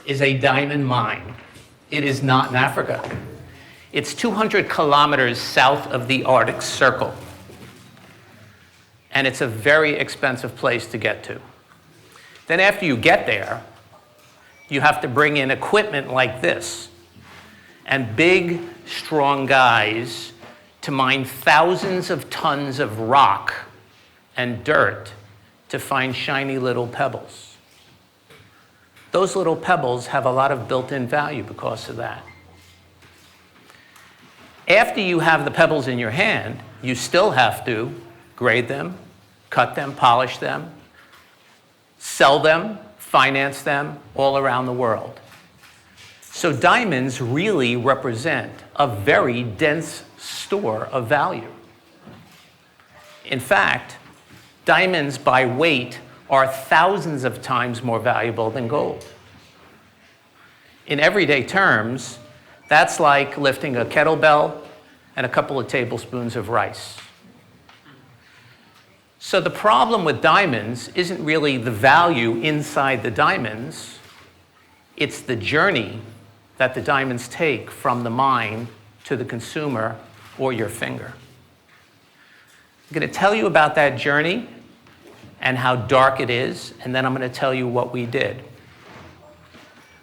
is a diamond mine. It is not in Africa. It's 200 kilometers south of the Arctic Circle. And it's a very expensive place to get to. Then after you get there, you have to bring in equipment like this and big, strong guys to mine thousands of tons of rock and dirt to find shiny little pebbles. Those little pebbles have a lot of built-in value because of that. After you have the pebbles in your hand, you still have to grade them, cut them, polish them, sell them, finance them all around the world. So diamonds really represent a very dense store of value. In fact, diamonds by weight are thousands of times more valuable than gold. In everyday terms, that's like lifting a kettlebell and a couple of tablespoons of rice. So the problem with diamonds isn't really the value inside the diamonds, it's the journey that the diamonds take from the mine to the consumer or your finger. I'm going to tell you about that journey and how dark it is, and then I'm going to tell you what we did.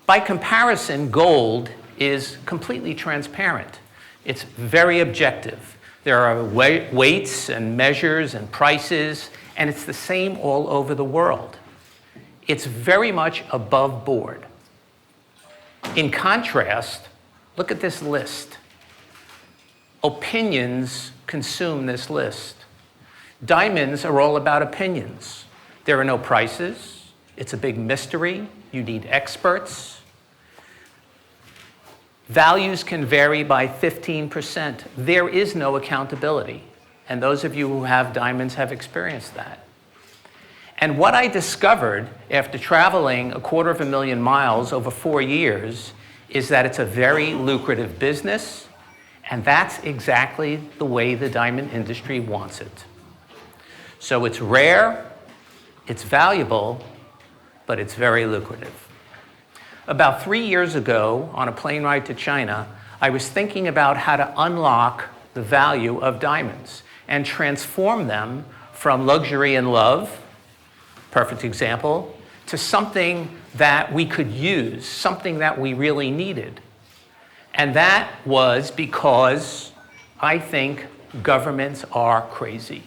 By comparison, gold is completely transparent. It's very objective. There are weights and measures and prices, and it's the same all over the world. It's very much above board. In contrast, look at this list. Opinions consume this list. Diamonds are all about opinions. There are no prices. It's a big mystery. You need experts. Values can vary by 15%. There is no accountability. And those of you who have diamonds have experienced that. And what I discovered after traveling 250,000 miles over 4 years is that it's a very lucrative business, and that's exactly the way the diamond industry wants it. So it's rare, it's valuable, but it's very lucrative. About 3 years ago, on a plane ride to China, I was thinking about how to unlock the value of diamonds and transform them from luxury and love, perfect example, to something that we could use, something that we really needed. And that was because I think governments are crazy.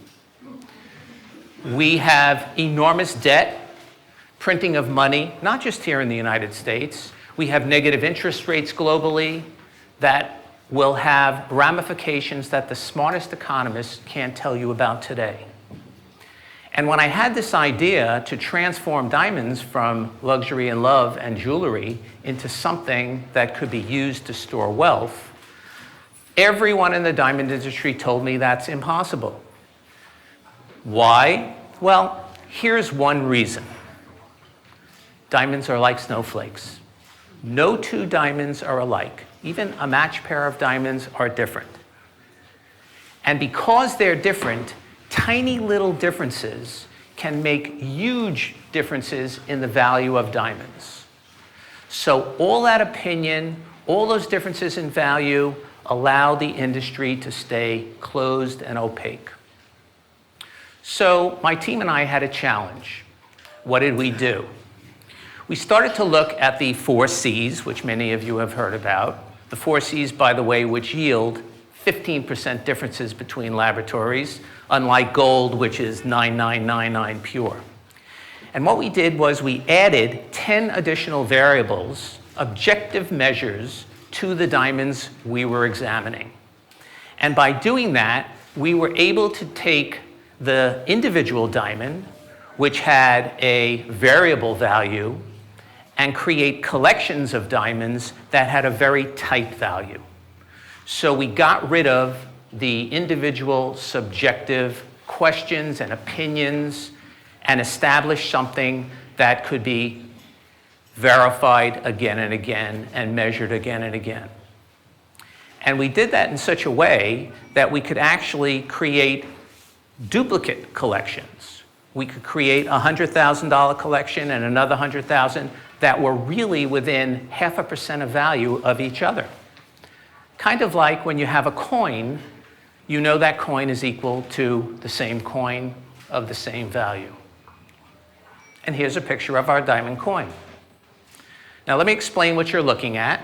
We have enormous debt, printing of money, not just here in the United States. We have negative interest rates globally that will have ramifications that the smartest economists can't tell you about today. And when I had this idea to transform diamonds from luxury and love and jewelry into something that could be used to store wealth, everyone in the diamond industry told me that's impossible. Why? Well, here's one reason. Diamonds are like snowflakes. No two diamonds are alike. Even a matched pair of diamonds are different. And because they're different, tiny little differences can make huge differences in the value of diamonds. So all that opinion, all those differences in value allow the industry to stay closed and opaque. So my team and I had a challenge. What did we do? We started to look at the 4 C's, which many of you have heard about. The 4 C's, by the way, which yield 15% differences between laboratories, unlike gold, which is 9999 pure. And what we did was we added 10 additional variables, objective measures, to the diamonds we were examining. And by doing that, we were able to take the individual diamond, which had a variable value, and create collections of diamonds that had a very tight value. So we got rid of the individual subjective questions and opinions and established something that could be verified again and again and measured again and again. And we did that in such a way that we could actually create duplicate collections. We could create a $100,000 collection and another $100,000. that were really within 0.5% of value of each other. Kind of like when you have a coin, you know that coin is equal to the same coin of the same value. And here's a picture of our diamond coin. Now let me explain what you're looking at.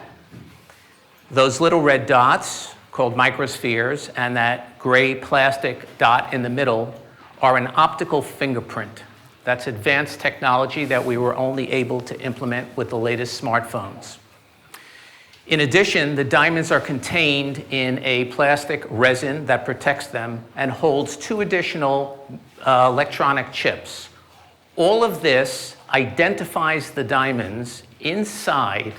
Those little red dots, called microspheres, and that gray plastic dot in the middle are an optical fingerprint. That's advanced technology that we were only able to implement with the latest smartphones. In addition, the diamonds are contained in a plastic resin that protects them and holds 2 additional electronic chips. All of this identifies the diamonds inside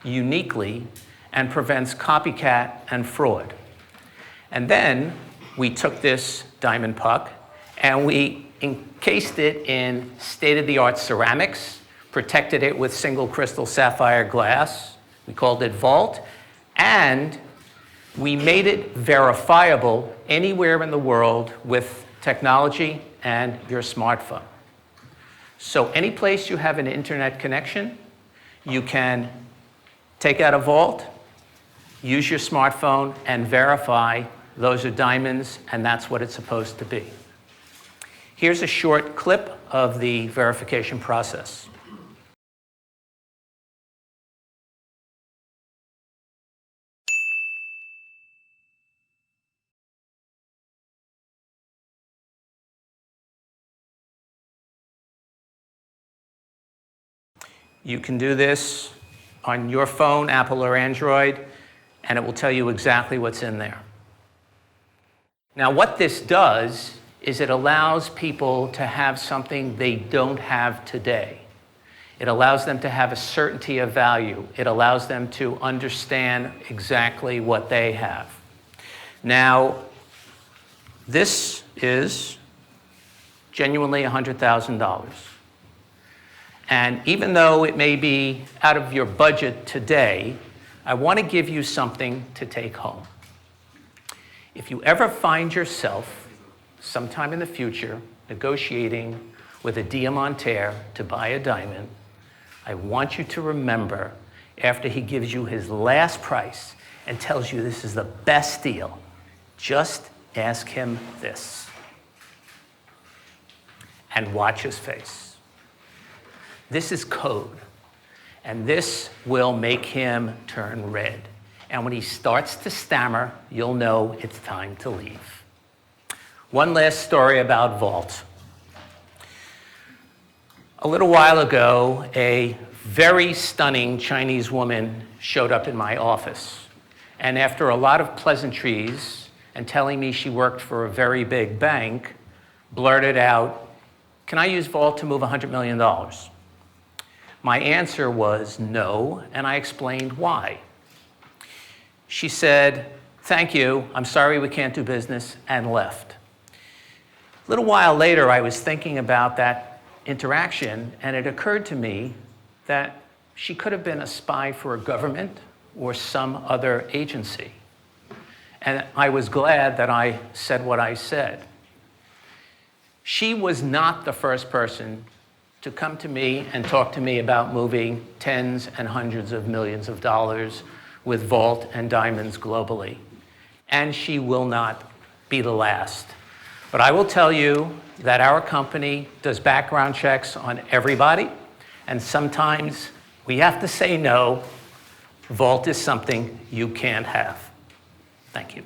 uniquely and prevents copycat and fraud. And then we took this diamond puck and we encased it in state-of-the-art ceramics, protected it with single crystal sapphire glass. We called it VULT, and we made it verifiable anywhere in the world with technology and your smartphone. So any place you have an internet connection, you can take out a vault, use your smartphone, and verify those are diamonds, and that's what it's supposed to be. Here's a short clip of the verification process. You can do this on your phone, Apple or Android, and it will tell you exactly what's in there. Now, what this does is it allows people to have something they don't have today. It allows them to have a certainty of value. It allows them to understand exactly what they have. Now, this is genuinely $100,000. And even though it may be out of your budget today, I want to give you something to take home. If you ever find yourself sometime in the future negotiating with a diamantaire to buy a diamond, I want you to remember, after he gives you his last price and tells you this is the best deal, just ask him this and watch his face. This is code, and this will make him turn red. And when he starts to stammer, you'll know it's time to leave. One last story about VULT. A little while ago, a very stunning Chinese woman showed up in my office. And after a lot of pleasantries and telling me she worked for a very big bank, blurted out, "Can I use VULT to move $100 million? My answer was no, and I explained why. She said, "Thank you, I'm sorry we can't do business," and left. A little while later, I was thinking about that interaction, and it occurred to me that she could have been a spy for a government or some other agency. And I was glad that I said what I said. She was not the first person to come to me and talk to me about moving tens and hundreds of millions of dollars with VULT and diamonds globally. And she will not be the last. But I will tell you that our company does background checks on everybody, and sometimes we have to say no. VULT is something you can't have. Thank you.